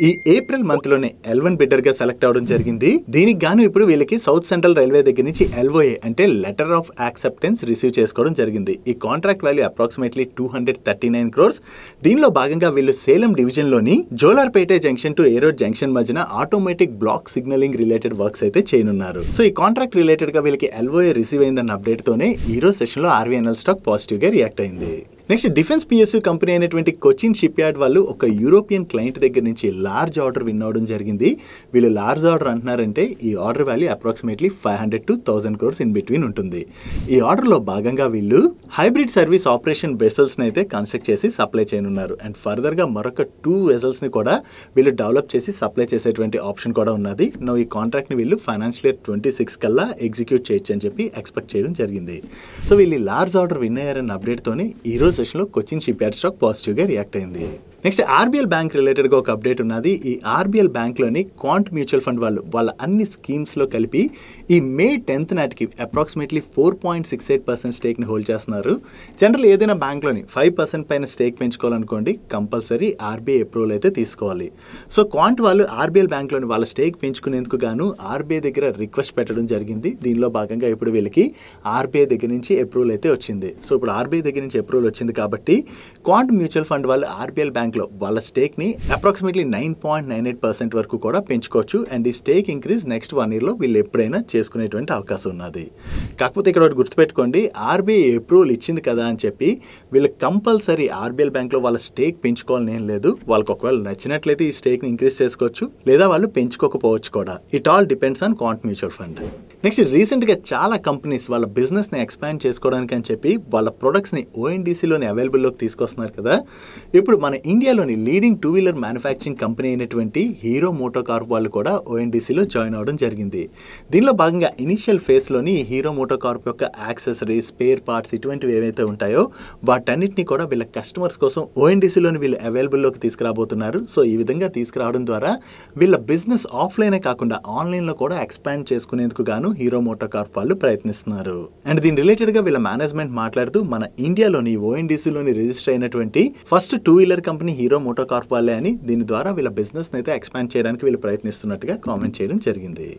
ఈ ఏప్రిల్ మంత్ లోనే L1 బిడ్డర్ గా సెలెక్ట్ అవడం జరిగింది. దీనికి గాను ఇప్పుడు వీళ్ళకి సౌత్ సెంట్రల్ రైల్వే దగ్గర నుంచి LOA అంటే లెటర్ ఆఫ్ యాక్సెప్టెన్స్ రిసీవ్ చేసుకోవడం జరిగింది. ఈ కాంట్రాక్ట్ వాల్యూ అప్రాక్సిమేట్లీ 239 crores. దీనిలో భాగంగా వీళ్ళు సేలం డివిజన్లోని Jolarpettai junction to Erode junction మధ్యన automatic block signalling related works అయితే చేయనున్నారు. సో ఈ కాంట్రాక్ట్ రిలేటెడ్ గా వీళ్ళకి LOA రిసీవ్ అయిందన్న అప్డేట్ తోనే ఈ రోజు సెషన్ లో RVNL స్టాక్ పాజిటివ్ గా రియాక్ట్ అయింది. నెక్స్ట్ డిఫెన్స్ PSU కంపెనీ అయినటువంటి కొచ్చిన్ షిప్ యార్డ్ వాళ్ళు ఒక యూరోపియన్ క్లయింట్ దగ్గర నుంచి లార్జ్ ఆర్డర్ విన్ అవడం జరిగింది. వీళ్ళు లార్జ్ ఆర్డర్ అంటున్నారంటే ఈ order value approximately 500 to 1000 crores in between ఉంటుంది. ఈ ఆర్డర్ లో భాగంగా వీళ్ళు హైబ్రిడ్ సర్వీస్ ఆపరేషన్ వెసల్స్ ని అయితే కన్స్ట్రక్ట్ చేసి సప్లై చేయనున్నారు. అండ్ ఫర్దర్ గా మరొక 2 వెసల్స్ ని కూడా వీళ్ళు డెవలప్ చేసి సప్లై చేసేటువంటి ఆప్షన్ కూడా ఉన్నది. ఈ కాంట్రాక్ట్ ని వీళ్ళు ఫైనాన్షియల్ ఇయర్ 26 కల్లా ఎగ్జిక్యూట్ చేయొచ్చు అని చెప్పి ఎక్స్పెక్ట్ చేయడం జరిగింది. సో వీళ్ళు లార్జ్ ఆర్డర్ విన్ అయ్యారన్న అప్డేట్ తోనే ఈ రోజు సెషన్ లో Cochin ship yard stock positive గా రియాక్ట్ అయింది. నెక్స్ట్ RBL బ్యాంక్ రిలేటెడ్ గా ఒక అప్డేట్ ఉన్నది. ఈ RBL బ్యాంక్ లోని క్వాంట్ మ్యూచువల్ ఫండ్ వాళ్ళ అన్ని స్కీమ్స్ లో కలిపి ఈ May 10th నాటికి అప్రాక్సిమేట్లీ 4.68% స్టేక్ ని హోల్డ్ చేస్తున్నారు. జనరల్ ఏదైనా బ్యాంక్ లోని 5% పైన స్టేక్ పెంచుకోవాలనుకోండి కంపల్సరీ RBI అప్రూవల్ అయితే తీసుకోవాలి. సో క్వాంట్ వాళ్ళు RBL బ్యాంక్ లోని వాళ్ళ స్టేక్ పెంచుకునేందుకు గాను RBI దగ్గర రిక్వెస్ట్ పెట్టడం జరిగింది. దీనిలో భాగంగా ఇప్పుడు వీళ్ళకి RBI దగ్గర నుంచి అప్రూవల్ అయితే వచ్చింది. సో ఇప్పుడు RBI దగ్గర నుంచి అప్రూవల్ వచ్చింది కాబట్టి క్వాంట్ మ్యూచువల్ ఫండ్ వాళ్ళు RBL బ్యాంక్ లో వాళ్ళ స్టేక్ ని అప్రాక్సిమేట్లీ 9.98% వరకు కూడా పెంచుకోవచ్చు. అండ్ ఈ స్టేక్ ఇంక్రీజ్ నెక్స్ట్ 1 year లో వీళ్ళు ఎప్పుడైనా చేసుకునేటువంటి అవకాశం ఉన్నది. కాకపోతే ఇక్కడ ఒకటి గుర్తుపెట్టుకోండి, RBI అప్రూవల్ ఇచ్చింది కదా అని చెప్పి వీళ్ళు కంపల్సరీ RBL బ్యాంక్ లో వాళ్ళ స్టేక్ పెంచుకోవాలని ఏం లేదు. వాళ్ళకి ఒకవేళ నచ్చినట్లయితే ఈ స్టేక్ ని ఇంక్రీజ్ చేసుకోవచ్చు, లేదా వాళ్ళు పెంచుకోకపోవచ్చు కూడా. It all depends on quant mutual fund. Next recent గా చాలా కంపెనీస్ వాళ్ళ బిజినెస్ ని ఎక్స్పాండ్ చేసుకోవడానికి అని చెప్పి వాళ్ళ ప్రొడక్ట్స్ ని ONDCలోని అవైలబుల్ లోకి తీసుకొస్తున్నారు కదా. ఇప్పుడు మన ఇండియాలోని లీడింగ్ 2-wheeler మ్యానుఫ్యాక్చరింగ్ కంపెనీ అయినటువంటి హీరో మోటోకార్ప్ వాళ్ళు కూడా ONDCలో జాయిన్ అవడం జరిగింది. దీనిలో భాగంగా ఇనిషియల్ ఫేజ్ లోని హీరో మోటోకార్ప్ యొక్క యాక్సెసరీస్, స్పేర్ పార్ట్స్ ఇటువంటివి ఏవైతే ఉంటాయో వాటన్నిటిని కూడా వీళ్ళ కస్టమర్స్ కోసం ONDCలోని వీళ్ళు అవైలబుల్ లోకి తీసుకురాబోతున్నారు. సో ఈ విధంగా తీసుకురావడం ద్వారా వీళ్ళ బిజినెస్ ఆఫ్లైనే కాకుండా ఆన్లైన్ లో కూడా ఎక్స్పాండ్ చేసుకునేందుకు గాను హీరో మోటోకార్ప్ వాళ్ళు ప్రయత్నిస్తున్నారు. అండ్ దీని రిలేటెడ్ గా వీళ్ళ మేనేజ్మెంట్ మాట్లాడుతూ మన ఇండియాలోని ONDCలోని రిజిస్టర్ అయినటువంటి first 2-wheeler company hero MotoCorp వాళ్ళే అని, దీని ద్వారా వీళ్ళ బిజినెస్ అయితే ఎక్స్పాండ్ చేయడానికి వీళ్ళు ప్రయత్నిస్తున్నట్టుగా కామెంట్ చేయడం జరిగింది.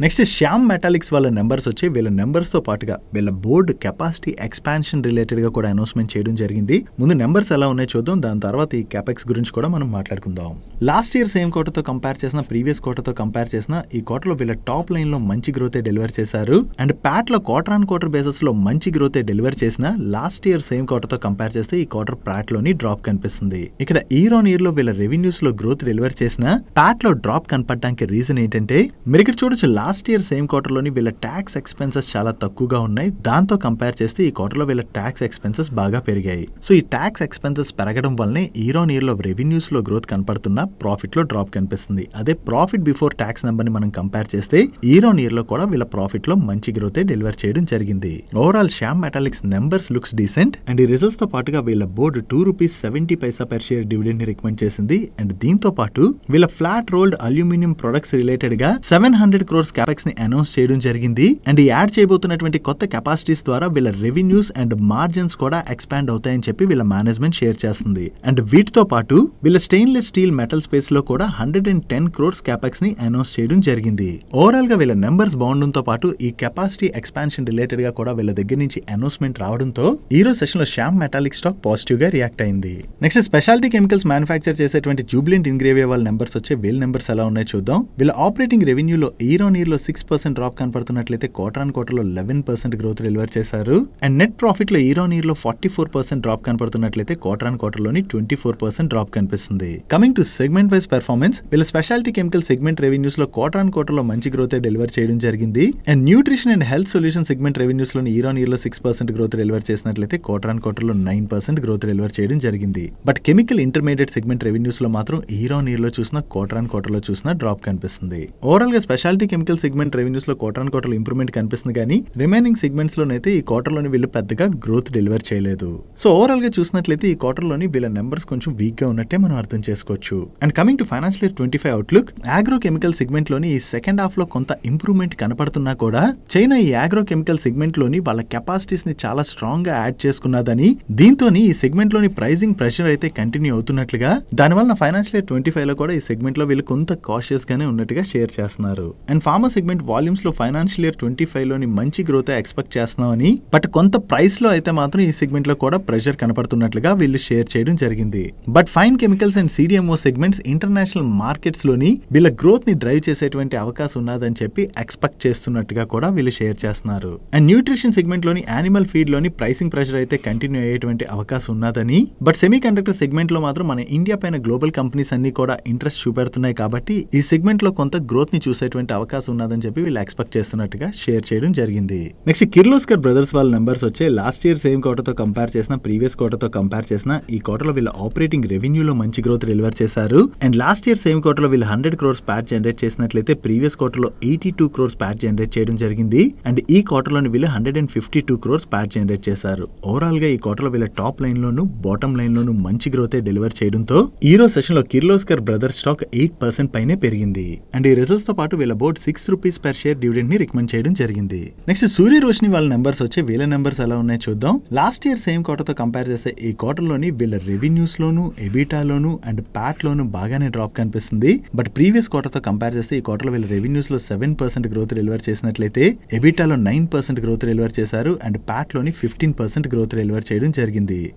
నెక్స్ట్ శ్యామ్ మెటాలిక్స్ వాళ్ళ నెంబర్స్ వచ్చి వీళ్ళ నెంబర్స్తో పాటుగా వీళ్ళ బోర్డు కెపాసిటీ ఎక్స్పాన్షన్ రిలేటెడ్గా కూడా అనౌన్స్మెంట్ చేయడం జరిగింది. ముందు నెంబర్స్ ఎలా ఉన్నాయో చూద్దాం, దాని తర్వాత ఈ క్యాపెక్స్ గురించి కూడా మనం మాట్లాడుకుందాం. లాస్ట్ ఇయర్ సేమ్ క్వార్టర్తో కంపేర్ చేసిన, ప్రీవియస్ క్వార్టర్తో కంపేర్ చేసిన ఈ క్వార్టర్లో వీళ్ళ టాప్ లైన్లో మంచి గ్రోత్ డెలివర్ చేశారు. అండ్ ప్యాట్లో క్వార్టర్ ఆన్ క్వార్టర్ బేసిస్లో మంచి గ్రోత్ డెలివర్ చేసిన, లాస్ట్ ఇయర్ సేమ్ క్వార్టర్తో కంపేర్ చేస్తే ఈ క్వార్టర్ ప్యాట్లోని డ్రాప్ కనిపిస్తుంది. ఇక్కడ ఇయర్ ఆన్ ఇయర్ లో వీళ్ళ రెవెన్యూస్ లో గ్రోత్ డెలివర్ చేసిన, ప్యాట్లో డ్రాప్ కనపడడానికి రీజన్ ఏంటంటే మీరు ఇక్కడ చూడొచ్చు లాస్ట్ ఇయర్ సేమ్ క్వార్టర్ లోని వీళ్ళ ట్యాక్స్ ఎక్స్పెన్సెస్ చాలా తక్కువగా ఉన్నాయి. దాంతో కంపేర్ చేస్తే ఈ క్వార్టర్ లో వీళ్ళ ట్యాక్స్ ఎక్స్పెన్సెస్ బాగా పెరిగాయి. సో ఈ ట్యాక్స్ ఎక్స్పెన్సెస్ పెరగడం వల్లనే ఇయర్ ఆన్ ఇయర్ లో రెవెన్యూస్ లో గ్రోత్ కనపడుతున్నా ప్రాఫిట్ లో డ్రాప్ కనిపిస్తుంది. అదే ప్రాఫిట్ బిఫోర్ ట్యాక్స్ నెంబర్ ని మనం కంపేర్ చేస్తే ఇయర్ ఆన్ ఇయర్ లో కూడా వీళ్ళ ప్రాఫిట్ లో మంచి గ్రోత్ డెలివర్ చేయడం జరిగింది. Overall Shyam metallics numbers looks decent. And ఈ రిజల్ట్స్ తో పాటుగా వీళ్ళ బోర్డు ₹2.70 per share డివిడెండ్ ని రికమెండ్ చేసింది. అండ్ దీంతో పాటు వీళ్ళ flat rolled aluminium products related గా 700 crores క్యాపెక్స్ ని అనౌన్స్ చేయడం జరిగింది. అండ్ ఈ యాడ్ చేయబోతున్నటువంటి కొత్త కెపాసిటీస్ ద్వారా వీళ్ళ రెవెన్యూస్ అండ్ మార్జిన్స్ కూడా ఎక్స్పాండ్ అవుతాయని చెప్పి వీళ్ళ మేనేజ్మెంట్ షేర్ చేస్తుంది. అండ్ వీటితో పాటు వీళ్ళ స్టెయిన్లెస్ స్టీల్ మెటల్ స్పేస్ లో కూడా 110 crores క్యాపెక్స్ ని అనౌన్స్ చేయడం జరిగింది. ఓవరాల్ గా వీళ్ళ నెంబర్స్ బాగుండడంతో పాటు ఈ కెపాసిటీ ఎక్స్పాన్షన్ రిలేటెడ్ గా కూడా వీళ్ళ దగ్గర నుంచి అనౌన్స్మెంట్ రావడంతో ఈ రోజు సెషన్ లో శ్యామ్ మెటాలిక్ స్టాక్ పాజిటివ్ గా రియాక్ట్ అయింది. నెక్స్ట్ స్పెషాలిటీ కెమికల్స్ మ్యానుఫ్యాక్చర్ చేసేటువంటి జూబ్లింట్ ఇంగ్రేవియా వాళ్ళ నెంబర్స్ వచ్చే వీళ్ళ నెంబర్స్ ఎలా ఉన్నాయో చూద్దాం. వీళ్ళ ఆపరేటింగ్ రెవెన్యూలో ఇయర్ ఆన్ ఇయర్ లో 6% డ్రాప్ కనపడుతున్నట్లయితే క్వార్టర్ ఆన్ క్వార్టర్ లో 11% గ్రోత్ డెలివర్ చేశారు. అండ్ నెట్ ప్రాఫిట్ లో ఇయర్ ఆన్ ఇయర్ లో 44% డ్రాప్ కనపడుతున్నట్లయితే క్వార్టర్ ఆన్ క్వార్టర్ లోని 24% డ్రాప్ కనిపిస్తుంది. Coming to segment wise performance, వీళ్ళ స్పెషాలిటీ కెమికల్ సెగ్మెంట్ రెవెన్యూస్ లో క్వార్టర్ ఆన్ క్వార్టర్ లో మంచి గ్రోత్ డెలివర్ చేయడం జరిగింది. And nutrition and health solution segment revenues లో ఇయర్ ఆన్ ఇయర్ లో 6% గ్రోత్ డెలివర్ చేసినట్లయితే క్వార్టర్ ఆన్ క్వార్టర్ లో 9% గ్రోత్ డెలివర్ చేయడం జరిగింది. But chemical intermediate segment revenues లో మాత్రం ఇయర్ ఆన్ ఇయర్ లో చూసిన, క్వార్టర్ ఆన్ క్వార్టర్ లో చూసిన డ్రాప్ కనిపిస్తుంది. ఓవరాల్ గా స్పెషాలిటీ కెమికల్ సెగ్మెంట్ రెవెన్యూస్ లో క్వార్టర్ ఆన్ క్వార్టర్ ఇంప్రూవ్మెంట్ కనిపిస్తుంది, కానీ రిమైనింగ్ సెగ్మెంట్స్ లోనైతే ఈ క్వార్టర్ లోని వీళ్ళు పెద్దగా గ్రోత్ డెలివర్ చేయలేదు. సో ఓవరాల్ గా చూసినట్లయితే ఈ క్వార్టర్ లోని వీళ్ళ నెంబర్స్ కొంచెం వీక్ గా ఉన్నట్టే మనం అర్థం చేసుకోవచ్చు. And coming to financial year 25 outlook, agro chemical segment లోని ఈ సెకండ్ హాఫ్ లో కొంత ఇంప్రూవ్మెంట్ కనపడుతున్నా కూడా చైనా ఈ ఆగ్రో కెమికల్ సెగ్మెంట్ లోని వాళ్ళ కెపాసిటీస్ ని చాలా స్ట్రాంగ్ గా యాడ్ చేసుకున్నదని, దీంతో ఈ సెగ్మెంట్ లోని ప్రైసింగ్ ప్రెషర్ అయితే కంటిన్యూ అవుతున్నట్లుగా, దానివల్ల ఫైనాన్షియల్ ఇయర్ 25 లో కూడా ఈ సెగ్మెంట్ లో వీళ్ళు కొంత కాషియస్ గానే ఉన్నట్టుగా షేర్ చేస్తున్నారు. And pharma pharma segment volumes లో ఫైనాన్షియల్ ఇయర్ 25 లోని మంచి గ్రోత్ ఎక్స్పెక్ట్ చేస్తున్నామని, బట్ కొంత ప్రైస్ లో అయితే మాత్రం ఈ సెగ్మెంట్ లో కూడా ప్రెషర్ కనపడుతున్నట్లుగా వీళ్ళు షేర్ చేయడం జరిగింది. But fine chemicals and CDMO segments international markets లోని వీళ్ళ గ్రోత్ ని డ్రైవ్ చేసేటువంటి అవకాశం ఉన్నదని చెప్పి ఎక్స్పెక్ట్ చేస్తున్నట్టుగా కూడా వీళ్ళు షేర్ చేస్తున్నారు. అండ్ న్యూట్రిషన్ సెగ్మెంట్ లోని యానిమల్ ఫీడ్ లోని ప్రైసింగ్ ప్రెషర్ అయితే కంటిన్యూ అయ్యేటువంటి అవకాశం ఉన్నదని, బట్ సెమీ కండక్టర్ సెగ్మెంట్ లో మాత్రం మన ఇండియా పైన గ్లోబల్ కంపెనీస్ అన్ని కూడా ఇంట్రెస్ట్ చూపెడుతున్నాయి కాబట్టి ఈ సెగ్మెంట్ లో కొంత గ్రోత్ ని చూసేటువంటి అవకాశం ఉన్నదని చెప్పి వీళ్ళు ఎక్స్పెక్ట్ చేస్తున్నట్టుగా షేర్ చేయడం జరిగింది. నెక్స్ట్ కిర్లోస్కర్ బ్రదర్స్ వాళ్ళ నెంబర్స్ వచ్చే లాస్ట్ ఇయర్ సేమ్ క్వార్టర్ తో కంపేర్ చేసిన, ప్రీవియస్ క్వార్టర్ తో కంపేర్ చేసిన ఈ క్వార్టర్ లో వీళ్ళ ఆపరేటింగ్ రెవెన్యూలో మంచి గ్రోత్ డెలివర్ చేశారు. And last year same quarter లో వీళ్ళు 100 crores ప్యాట్ జనరేట్ చేసినట్లయితే ప్రీవియస్ క్వార్టర్ లో 82 crores ప్యాట్ జనరేట్ చేయడం జరిగింది. అండ్ ఈ క్వార్టర్ లోని వీళ్ళు 152 crores ప్యాట్ జనరేట్ చేశారు. ఓవరాల్ గా ఈ క్వార్టర్ లో వీళ్ళ టాప్ లైన్ లోను బాటమ్ లైన్ లోను మంచి గ్రోత్ డెలివర్ చేయడంతో ఈ రోజు సెషన్ లో కిర్లోస్కర్ బ్రదర్స్ స్టాక్ 8% పైనే పెరిగింది. అండ్ ఈ రిజల్ట్స్ తో పాటు వీళ్ళ board 6 rupees per share dividend ని రికమెండ్ చేయడం జరిగింది. నెక్స్ట్ సూర్య రోషిని వాళ్ళ నెంబర్స్ వచ్చే వీళ్ళ నెంబర్స్ ఎలా ఉన్నాయో చూద్దాం. లాస్ట్ ఇయర్ సేమ్ క్వార్టర్ తో కంపేర్ చేస్తే ఈ క్వార్టర్ లోని వీళ్ళ రెవెన్యూస్ లోను, ఎబిటా లోను అండ్ ప్యాట్ లోను బాగానే డ్రాప్ కనిపిస్తుంది. బట్ ప్రీవియస్ క్వార్టర్ తో కంపేర్ చేస్తే ఈ క్వార్టర్ లో వీళ్ళ రెవెన్యూస్ లో 7% గ్రోత్ డెలివర్ చేసినట్లయితే ఎబిటాలో 9% గ్రోత్ డెలివర్ చేశారు. అండ్ ప్యాట్ లోని 15% గ్రోత్ డెలివర్ చేయడం జరిగింది.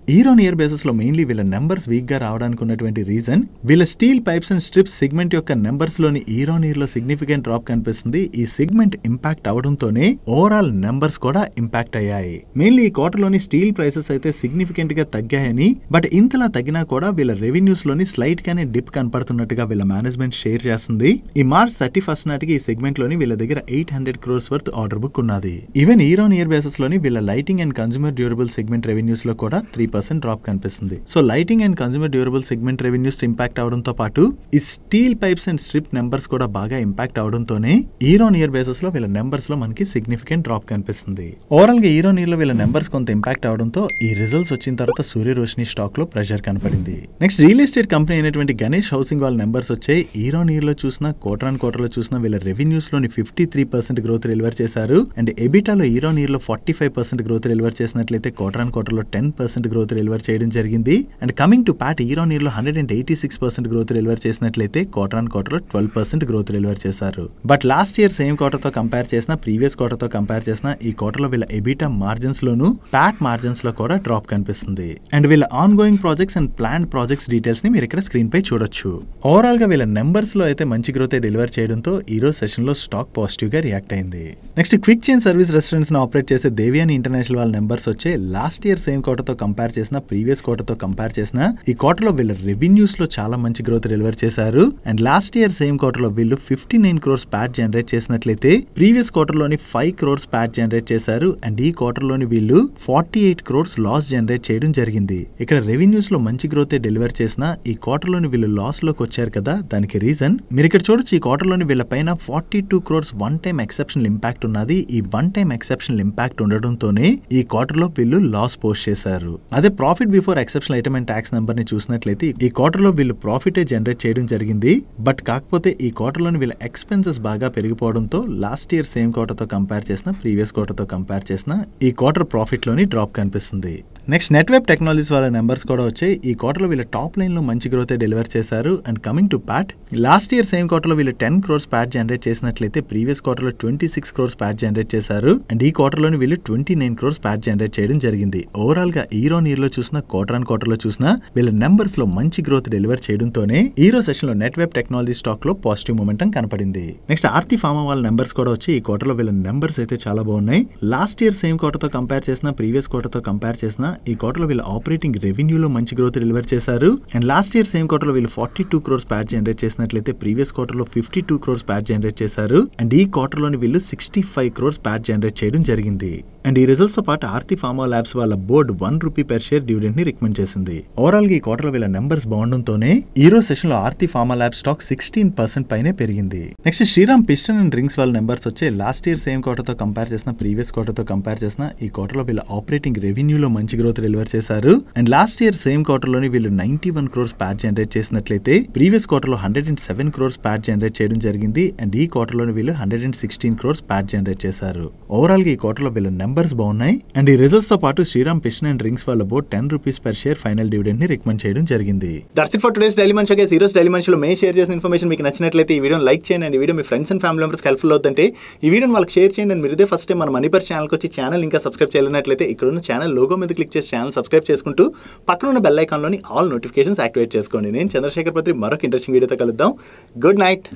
ఇయర్ ఆన్ ఇయర్ బేసిస్ లో మెయిన్లీ వీళ్ళ నెంబర్స్ వీక్ గా రావడానికి ఉన్నటువంటి రీజన్ వీళ్ళ steel pipes and strips segment యొక్క నెంబర్స్ లోని ఇయర్ ఆన్ ఇయర్ లో సిగ్నిఫికెంట్ డ్రాప్ కనిపిస్తుంది. ఈ సెగ్మెంట్ ఇంపాక్ట్ అవడంతోనే ఓవరాల్ నెంబర్స్ కూడా ఇంపాక్ట్ అయ్యాయి. మెయిన్లీ ఈ క్వార్టర్ లోని స్టీల్ ప్రైసెస్ అయితే సిగ్నిఫికెంట్ గా తగ్గాయని, బట్ ఇంతలా తగ్గినా కూడా వీళ్ళ రెవెన్యూస్ లోని స్లైట్ గానే డిప్ కనపడుతున్నట్టుగా వీళ్ళ మేనేజ్మెంట్ షేర్ చేస్తుంది. ఈ మార్చ్ 31st నాటికి ఈ సెగ్మెంట్ లోని వీళ్ళ దగ్గర 800 crores వర్త్ ఆర్డర్ బుక్ ఉన్నది. Even year on year basis లోని వీళ్ళ lighting and consumer durable segment revenues లో కూడా 3% డ్రాప్ కనిపిస్తుంది. So lighting and consumer durable segment revenues impact అవడంతో పాటు ఈ steel pipes and strip numbers కూడా బాగా ఇంపాక్ట్ అవడంతోనే ఇయర్ ఆన్ ఇయర్ బేసిస్ లో వీళ్ళ నెంబర్స్ లో మనకి సిగ్నిఫికెంట్ డ్రాప్ కనిపిస్తుంది. ఓవరాల్ గా ఇయర్ ఆన్ ఇయర్ లో వీళ్ళ నెంబర్స్ కొంత ఇంపాక్ట్ అవడంతో ఈ రిజల్ట్స్ వచ్చిన తర్వాత సూర్య రోషిని స్టాక్ లో ప్రెషర్ కనపడింది. నెక్స్ట్ రియల్ ఎస్టేట్ కంపెనీ అయినటువంటి గణేష్ హౌసింగ్ వాళ్ళ నెంబర్స్ వచ్చాయి. ఇయర్ ఆన్ ఇయర్ లో చూసిన, క్వార్టర్ ఆన్ క్వార్టర్ లో చూసిన వీళ్ళ రెవెన్యూస్ లోని 53% గ్రోత్ డెలివర్ చేశారు. అండ్ ఎబిటాలో ఇయర్ ఆన్ ఇయర్ లో 45% గ్రోత్ డెలివర్ చేసినట్లయితే క్వార్టర్ ఆన్ క్వార్టర్ లో 10% గ్రోత్ డెలివర్ చేయడం జరిగింది. And coming to Pat year on year లో 186% గ్రోత్ డెలివర్ చేసినట్లయితే క్వార్టర్ ఆన్ క్వార్టర్ లో 12% గ్రోత్ డెలివర్ చేశారు. But last year same quarter తో కంపేర్ చేసిన, ప్రీవియస్ క్వార్టర్ తో కంపేర్ చేసిన ఈ క్వార్టర్ లో వీళ్ళ ఎబిటా మార్జిన్స్ లోను, ప్యాట్ మార్జిన్స్ లో కూడా డ్రాప్ కనిపిస్తుంది. అండ్ వీళ్ళ on going projects and plan projects details ని మీరు ఇక్కడ స్క్రీన్ పై చూడొచ్చు. ఓవరాల్ గా వీళ్ళ నెంబర్స్ లో అయితే మంచి గ్రోత్ డెలివర్ చేయడంతో ఈ రోజు సెషన్ లో స్టాక్ పాజిటివ్ గా రియాక్ట్ అయింది. Next quick chain service restaurants ను ఆపరేట్ చేసే దేవియాని ఇంటర్నేషనల్ వాళ్ళ నెంబర్స్ వచ్చే లాస్ట్ ఇయర్ సేమ్ క్వార్టర్ తో కంపేర్ చేసిన, ప్రీవియస్ క్వార్టర్ తో కంపేర్ చేసిన ఈ క్వార్టర్ లో వీళ్ళ రెవెన్యూస్ లో చాలా మంచి గ్రోత్ డెలివర్ చేశారు. And last year same quarter లో వీళ్ళు 59 crores ప్యాట్ జనరేట్ చేసినట్లయితే ప్రీవియస్ క్వార్టర్ లోని 5 crores ప్యాట్ జనరేట్ చేశారు. అండ్ ఈ క్వార్టర్ లోని వీళ్ళు 48 crores లాస్ జనరేట్ చేయడం జరిగింది. ఇక్కడ రెవెన్యూస్ లో మంచి గ్రోత్ డెలివర్ చేసిన ఈ క్వార్టర్ లోని వీళ్ళు లాస్ లోకి వచ్చారు కదా, దానికి రీజన్ మీరు ఇక్కడ చూడొచ్చు. ఈ క్వార్టర్ లోని వీళ్ళ పైన 42 crores one time exceptional impact ఉన్నది. ఈ వన్ టైం ఎక్సెప్షనల్ ఇంపాక్ట్ ఉండడంతోనే ఈ క్వార్టర్ లో వీళ్ళు లాస్ పోస్ట్ చేశారు. అదే profit before exceptional item and tax number ని చూసినట్లయితే ఈ క్వార్టర్ లో వీళ్ళు ప్రాఫిట్ జనరేట్ చేయడం జరిగింది. బట్ కాకపోతే ఈ క్వార్టర్ లోని వీళ్ళ ఎక్స్పెన్సెస్ బాగా పెరిగిపోవడంతో లాస్ట్ ఇయర్ సేమ్ క్వార్టర్ తో కంపేర్ చేసిన, ప్రీవియస్ క్వార్టర్ తో కంపేర్ చేసిన ఈ క్వార్టర్ ప్రాఫిట్ లోని డ్రాప్ కనిపిస్తుంది. నెక్స్ట్ నెట్వెబ్ టెక్నాలజీస్ వాళ్ళ నెంబర్స్ కూడా వచ్చాయి. ఈ క్వార్టర్ లో వీళ్ళ టాప్ లైన్ లో మంచి గ్రోత్ డెలివర్ చేశారు. And coming to Pat last year same quarter లో వీళ్ళు 10 crores ప్యాట్ జనరేట్ చేసినట్లయితే ప్రీవియస్ క్వార్టర్ లో 26 crores ప్యాట్ జనరేట్ చేశారు. అండ్ ఈ క్వార్టర్ లోని వీళ్ళు 29 crores ప్యాట్ జనరేట్ చేయడం జరిగింది. ఓవరాల్ గా ఇయర్ ఆన్ ఇయర్ లో చూసిన, క్వార్టర్ ఆన్ క్వార్టర్ లో చూసిన వీళ్ళ నెంబర్స్ లో మంచి గ్రోత్ డెలివర్ చేయడంతోనే ఈ రోజు సెషన్ లో నెట్వెబ్ టెక్నాలజీ స్టాక్ లో పాజిటివ్ మొమెంటం కనపడింది. నెక్స్ట్ ఆర్తి ఫార్మా వాళ్ళ నెంబర్స్ కూడా వచ్చి ఈ క్వార్టర్ లో వీళ్ళ నెంబర్స్ అయితే చాలా బాగున్నాయి. లాస్ట్ ఇయర్ సేమ్ క్వార్టర్ తో కంపేర్ చేసిన, ప్రీవియస్ క్వార్టర్ తో కంపేర్ చేసిన ఈ క్వార్టర్ లో వీళ్ళ ఆపరేటింగ్ రెవెన్యూలో మంచి గ్రోత్ డెలివర్ చేశారు. And last year same quarter లో వీళ్ళు 42 crores ప్యాట్ జనరేట్ చేసినట్లయితే ప్రీవియస్ క్వార్టర్ లో 52 crores ప్యాట్ జనరేట్ చేశారు. అండ్ ఈ క్వార్టర్ లోని వీళ్ళు 65 crores ప్యాట్ జనరేట్ చేయడం జరిగింది. అండ్ ఈ రిజల్ట్స్ తో పాటు ఆర్తి ఫార్మా ల్యాబ్స్ వాళ్ళ board 1 rupee per share dividend ని రికమెండ్ చేసింది. ఓవరాల్ గా ఈ క్వార్టర్ లో వీళ్ళ నెంబర్స్ బాగుండడంతోనే ఈ రోజు సెషన్ లో ఆర్తి ఫార్మా ల్యాబ్ స్టాక్ 16% పైనే పెరిగింది. Next Shriram piston and drinks వాళ్ళ నెంబర్స్ వచ్చే లాస్ట్ ఇయర్ సేమ్ క్వార్టర్ తో కంపేర్ చేసిన, ప్రీవియస్ క్వార్టర్ తో కంపేర్ చేసిన ఈ క్వార్టర్ లో వీళ్ళ ఆపరేటింగ్ రెవెన్యూలో మంచి గ్రోత్ డెలివర్ చేశారు. And last year same quarter లోని వీళ్ళు 91 crores ప్యాట్ జనరేట్ చేసినట్లయితే ప్రీవియస్ క్వార్టర్ లో 107 crores ప్యాట్ జనరేట్ చేయడం జరిగింది. అండ్ ఈ క్వార్టర్ లోని వీళ్ళు 116 crores ప్యాట్ జనరేట్ చేశారు. ఓవరాల్ గా ఈ క్వార్టర్ లో వీళ్ళ నెంబర్స్ బాగున్నాయి. అండ్ ఈ రిజల్ట్స్ తో పాటు శ్రీరామ్ పిస్టన్ అండ్ డ్రింక్స్ వాళ్ళ board 10 rupees per share final dividend ని రికమెండ్ చేయడం జరిగింది. That's it for today's daily munch. ఈ రోజు డైలీ మంచ్ లో మేము షేర్ చేసిన ఇన్ఫర్మేషన్ మీకు నచ్చినట్లయితే ఈ వీడియోని లైక్ చేయండి. అండ్ ఈ video me friends and family మెంబర్స్కి హెల్ప్ఫుల్ అవుతుందంటే ఈ వీడియోని వాళ్ళకి షేర్ చేయండి. అండ్ మీరు ఇదే ఫస్ట్ టైం మన మనీ పర్స్ ఛానల్కి వచ్చి ఛానల్ ఇంకా సబ్స్క్రైబ్ చేయలేనట్లయితే ఇక్కడ ఉన్న ఛానల్ లోగో మీద క్లిక్ చేసి ఛానల్ సబ్స్క్రైబ్ చేసుకుంటూ పక్కన ఉన్న బెల్ ఐకాన్లోని ఆల్ నోటిఫికేషన్స్ యాక్టివేట్ చేసుకోండి. నేను చంద్రశేఖర్ పత్రి మరొక ఇంట్రెస్టింగ్ వీడియోతో కలుద్దాం. Good night.